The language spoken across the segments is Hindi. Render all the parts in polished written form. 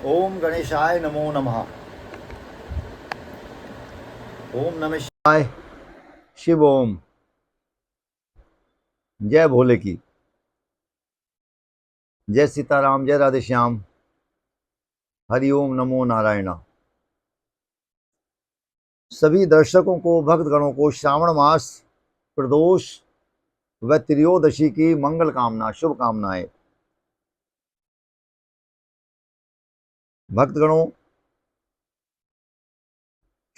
ओम गणेशाय नमो नमः। ओम नमः शिवाय। शिव ओम। जय भोले की। जय सीताराम, जय राधे श्याम। हरि ओम नमो नारायण। सभी दर्शकों को, भक्तगणों को श्रावण मास प्रदोष व त्रयोदशी की मंगल कामना, शुभकामनाएं। भक्तगणों,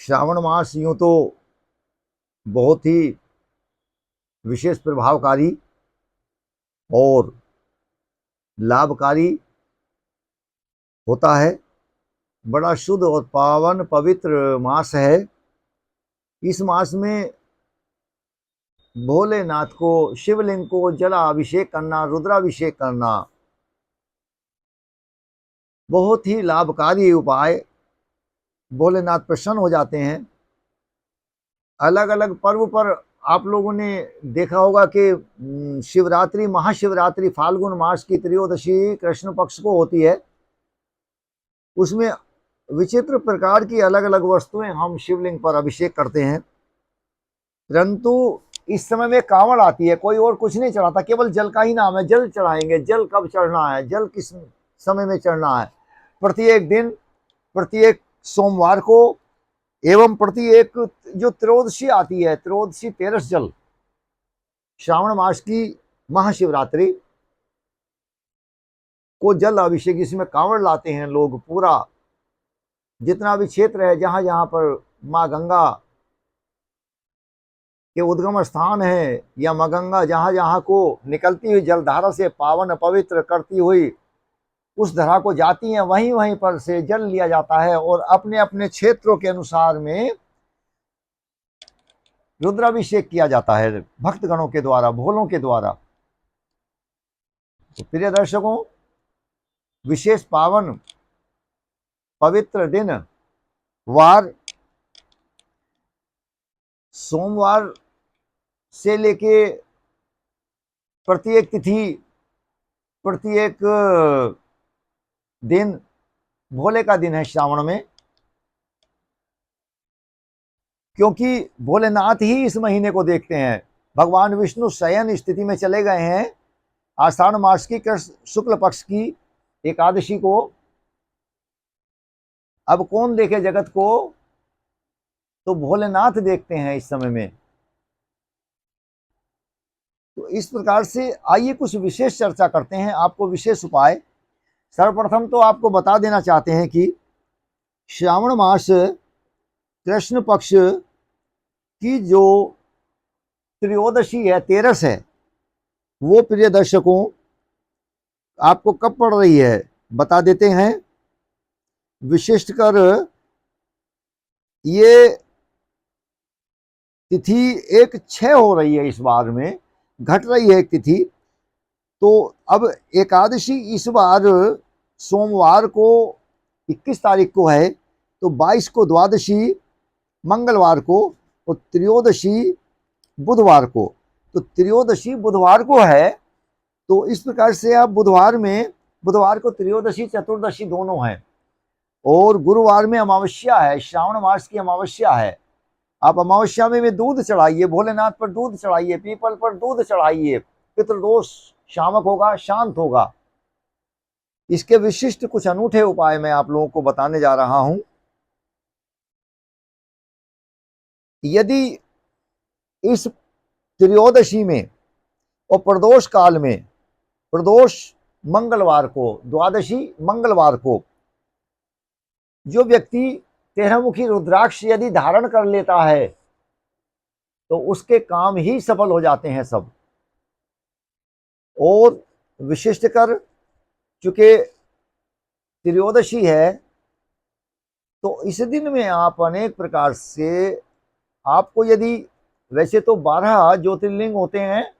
श्रावण मास यूं तो बहुत ही विशेष प्रभावकारी और लाभकारी होता है। बड़ा शुद्ध और पावन पवित्र मास है। इस मास में भोलेनाथ को, शिवलिंग को जलाभिषेक करना, रुद्राभिषेक करना बहुत ही लाभकारी उपाय। भोलेनाथ प्रसन्न हो जाते हैं। अलग अलग पर्व पर आप लोगों ने देखा होगा कि शिवरात्रि, महाशिवरात्रि फाल्गुन मास की त्रयोदशी कृष्ण पक्ष को होती है। उसमें विचित्र प्रकार की अलग अलग वस्तुएं हम शिवलिंग पर अभिषेक करते हैं, परंतु इस समय में कांवड़ आती है, कोई और कुछ नहीं चढ़ाता, केवल जल का ही नाम है। जल चढ़ाएंगे। जल कब चढ़ना है, जल किस समय में चढ़ना है? प्रत्येक दिन, प्रत्येक सोमवार को एवं प्रत्येक जो त्रयोदशी आती है, त्रयोदशी तेरस जल, श्रावण मास की महाशिवरात्रि को जल अभिषेक, इसमें कांवड़ लाते हैं लोग। पूरा जितना भी क्षेत्र है, जहां जहां पर माँ गंगा के उद्गम स्थान है या माँ गंगा जहां जहां को निकलती हुई जलधारा से पावन पवित्र करती हुई उस धरा को जाती हैं, वहीं वहीं पर से जल लिया जाता है और अपने अपने क्षेत्रों के अनुसार में रुद्राभिषेक किया जाता है भक्तगणों के द्वारा, भोलों के द्वारा। तो प्रिय दर्शकों, विशेष पावन पवित्र दिन वार, सोमवार से लेके प्रत्येक तिथि, प्रत्येक दिन भोले का दिन है श्रावण में, क्योंकि भोलेनाथ ही इस महीने को देखते हैं। भगवान विष्णु शयन स्थिति में चले गए हैं आषाढ़ मास की शुक्ल पक्ष की एकादशी को। अब कौन देखे जगत को? तो भोलेनाथ देखते हैं इस समय में। तो इस प्रकार से आइए कुछ विशेष चर्चा करते हैं, आपको विशेष उपाय। सर्वप्रथम तो आपको बता देना चाहते हैं कि श्रावण मास कृष्ण पक्ष की जो त्रयोदशी है, तेरस है, वो प्रिय दर्शकों आपको कब पड़ रही है बता देते हैं। विशिष्टकर ये तिथि 1/6 हो रही है, इस बार में घट रही है एक तिथि। तो अब एकादशी इस बार सोमवार को 21 तारीख को है, तो 22 को द्वादशी मंगलवार को और त्रयोदशी बुधवार को। तो त्रयोदशी बुधवार को है। तो इस प्रकार से आप बुधवार को त्रयोदशी चतुर्दशी दोनों हैं, और गुरुवार में अमावस्या है, श्रावण मास की अमावस्या है। आप अमावस्या में भी दूध चढ़ाइए, भोलेनाथ पर दूध चढ़ाइए, पीपल पर दूध चढ़ाइए, पितृदोष शामक होगा, शांत होगा। इसके विशिष्ट कुछ अनूठे उपाय मैं आप लोगों को बताने जा रहा हूं। यदि इस त्रयोदशी में और प्रदोष काल में, प्रदोष मंगलवार को, द्वादशी मंगलवार को, जो व्यक्ति 13मुखी रुद्राक्ष यदि धारण कर लेता है तो उसके काम ही सफल हो जाते हैं सब। और विशिष्टकर चूंकि त्रयोदशी है, तो इस दिन में आप अनेक प्रकार से, आपको यदि, वैसे तो 12 ज्योतिर्लिंग होते हैं,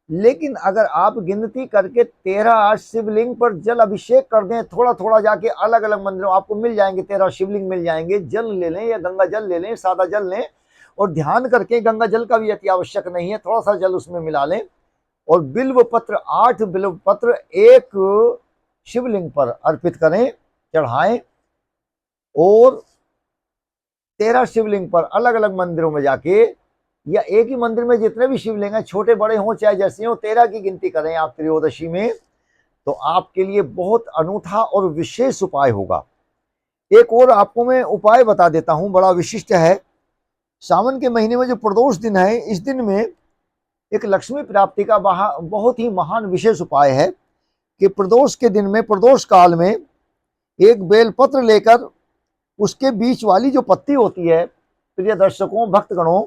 लेकिन अगर आप गिनती करके 13 शिवलिंग पर जल अभिषेक कर दें, थोड़ा थोड़ा जाके अलग अलग मंदिरों आपको मिल जाएंगे, 13 शिवलिंग मिल जाएंगे। जल ले लें या गंगा जल ले लें, सादा जल लें, और ध्यान करके, गंगा जल का भी अति आवश्यक नहीं है, थोड़ा सा जल उसमें मिला लें, और बिल्व पत्र 8 बिल्व पत्र एक शिवलिंग पर अर्पित करें। चढ़ाएं और 13 शिवलिंग पर अलग अलग मंदिरों में जाके, या एक ही मंदिर में जितने भी शिवलिंग हैं, छोटे बड़े हों चाहे जैसे हो, 13 की गिनती करें आप त्रयोदशी में, तो आपके लिए बहुत अनूठा और विशेष उपाय होगा। एक और आपको मैं उपाय बता देता हूं, बड़ा विशिष्ट है। सावन के महीने में जो प्रदोष दिन है, इस दिन में एक लक्ष्मी प्राप्ति का बहुत ही महान विशेष उपाय है कि प्रदोष के दिन में, प्रदोष काल में, एक बेलपत्र लेकर उसके बीच वाली जो पत्ती होती है, प्रिय दर्शकों, भक्तगणों,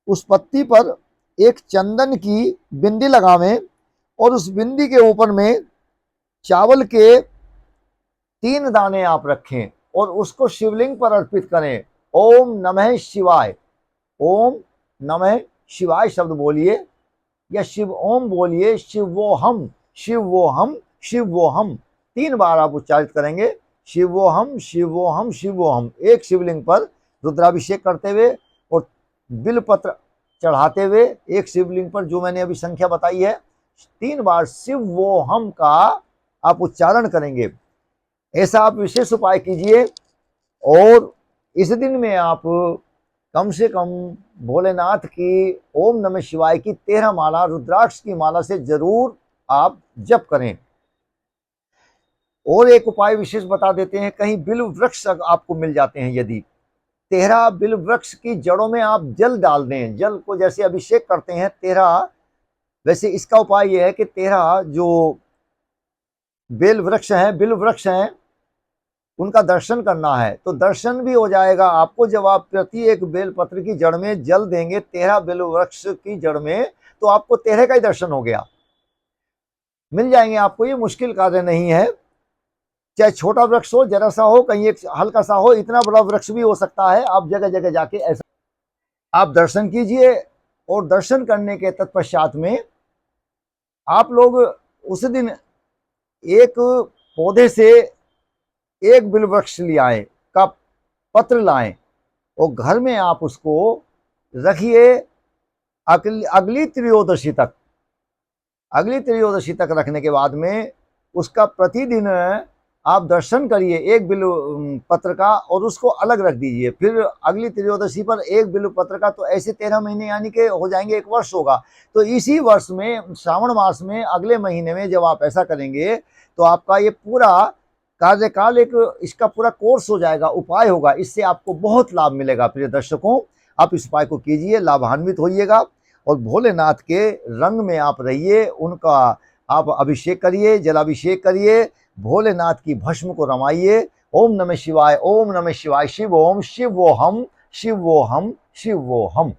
उस पत्ती पर एक चंदन की बिंदी लगावें और उस बिंदी के ऊपर में चावल के 3 दाने आप रखें और उसको शिवलिंग पर अर्पित करें। ओम नमः शिवाय, ओम नमः शिवाय शब्द बोलिए या शिव ओम बोलिए, शिव वो हम, शिव वो हम, शिव वो हम, 3 बार आप उच्चारित करेंगे। शिव वो हम, शिव वो हम, शिव वो हम। एक शिवलिंग पर रुद्राभिषेक करते हुए और बिलपत्र चढ़ाते हुए, एक शिवलिंग पर जो मैंने अभी संख्या बताई है, 3 बार शिव वो हम का आप उच्चारण करेंगे। ऐसा आप विशेष उपाय कीजिए और इस दिन में आप कम से कम भोलेनाथ की ओम नमः शिवाय की 13 माला, रुद्राक्ष की माला से जरूर आप जप करें। और एक उपाय विशेष बता देते हैं, कहीं बिल्व वृक्ष आपको मिल जाते हैं, यदि 13 बिल्व वृक्ष की जड़ों में आप जल डाल दें, जल को जैसे अभिषेक करते हैं 13, वैसे इसका उपाय यह है कि 13 जो बेल वृक्ष हैं, बिल्व वृक्ष हैं, उनका दर्शन करना है। तो दर्शन भी हो जाएगा आपको, जब आप प्रति एक बेलपत्र की जड़ में जल देंगे, 13 बेल वृक्ष की जड़ में, तो आपको 13 का ही दर्शन हो गया, मिल जाएंगे आपको। ये मुश्किल कार्य नहीं है, चाहे छोटा वृक्ष हो, जरा सा हो, कहीं एक हल्का सा हो, इतना बड़ा वृक्ष भी हो सकता है। आप जगह जगह जाके ऐसा आप दर्शन कीजिए और दर्शन करने के तत्पश्चात में आप लोग उस दिन एक पौधे से एक बिल्व वृक्ष ले आए का पत्र लाएं और घर में आप उसको रखिए अगली त्रयोदशी तक। अगली त्रयोदशी तक रखने के बाद में उसका प्रतिदिन आप दर्शन करिए एक बिल्व पत्र का और उसको अलग रख दीजिए। फिर अगली त्रयोदशी पर एक बिल्व पत्र का, तो ऐसे 13 महीने यानी कि हो जाएंगे, 1 वर्ष होगा। तो इसी वर्ष में श्रावण मास में अगले महीने में जब आप ऐसा करेंगे तो आपका ये पूरा कार्यकाल, एक इसका पूरा कोर्स हो जाएगा, उपाय होगा। इससे आपको बहुत लाभ मिलेगा। प्रिय दर्शकों, आप इस उपाय को कीजिए, लाभान्वित होइएगा और भोलेनाथ के रंग में आप रहिए, उनका आप अभिषेक करिए, जलाभिषेक करिए, भोलेनाथ की भस्म को रमाइए। ओम नमः शिवाय, ओम नमः शिवाय, शिव ओम, शिव वो हम, शिव वो हम, शिव वो हम।